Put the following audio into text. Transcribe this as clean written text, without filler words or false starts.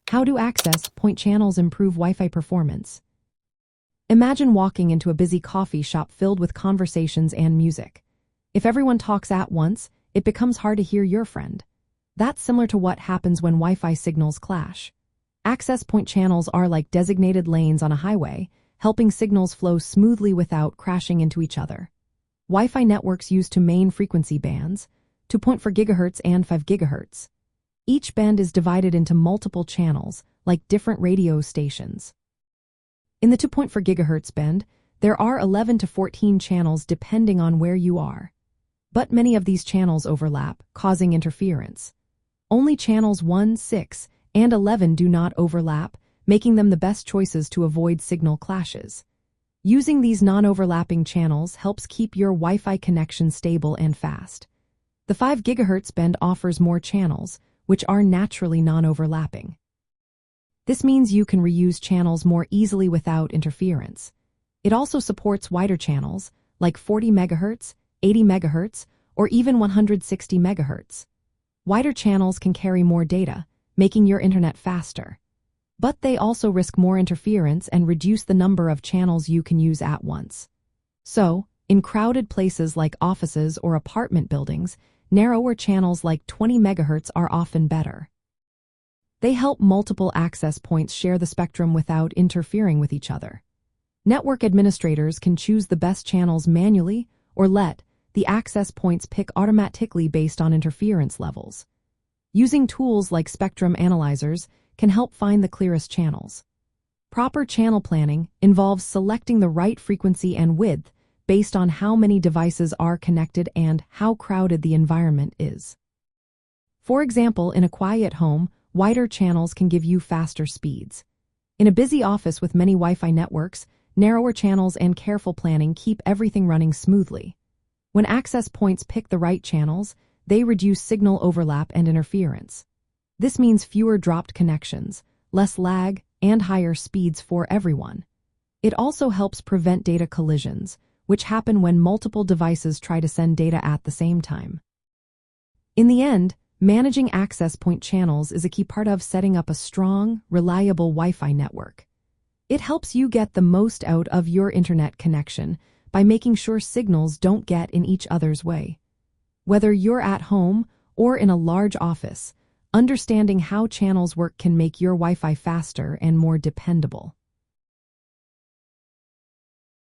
How do access point channels improve Wi-Fi performance? Imagine walking into a busy coffee shop filled with conversations and music. If everyone talks at once, it becomes hard to hear your friend. That's similar to what happens when Wi-Fi signals clash. Access point channels are like designated lanes on a highway, helping signals flow smoothly without crashing into each other. Wi-Fi networks use two main frequency bands, 2.4 GHz and 5 GHz. Each band is divided into multiple channels, like different radio stations. In the 2.4 GHz band, there are 11 to 14 channels depending on where you are. But many of these channels overlap, causing interference. Only channels 1, 6, and 11 do not overlap, making them the best choices to avoid signal clashes. Using these non-overlapping channels helps keep your Wi-Fi connection stable and fast. The 5 GHz band offers more channels, which are naturally non-overlapping. This means you can reuse channels more easily without interference. It also supports wider channels, like 40 MHz, 80 MHz, or even 160 MHz. Wider channels can carry more data, making your internet faster. But they also risk more interference and reduce the number of channels you can use at once. So, in crowded places like offices or apartment buildings, narrower channels like 20 MHz are often better. They help multiple access points share the spectrum without interfering with each other. Network administrators can choose the best channels manually or let the access points pick automatically based on interference levels. Using tools like spectrum analyzers can help find the clearest channels. Proper channel planning involves selecting the right frequency and width based on how many devices are connected and how crowded the environment is. For example, in a quiet home, wider channels can give you faster speeds. In a busy office with many Wi-Fi networks, narrower channels and careful planning keep everything running smoothly. When access points pick the right channels, they reduce signal overlap and interference. This means fewer dropped connections, less lag, and higher speeds for everyone. It also helps prevent data collisions, which happen when multiple devices try to send data at the same time. In the end, managing access point channels is a key part of setting up a strong, reliable Wi-Fi network. It helps you get the most out of your internet connection by making sure signals don't get in each other's way. Whether you're at home or in a large office, understanding how channels work can make your Wi-Fi faster and more dependable.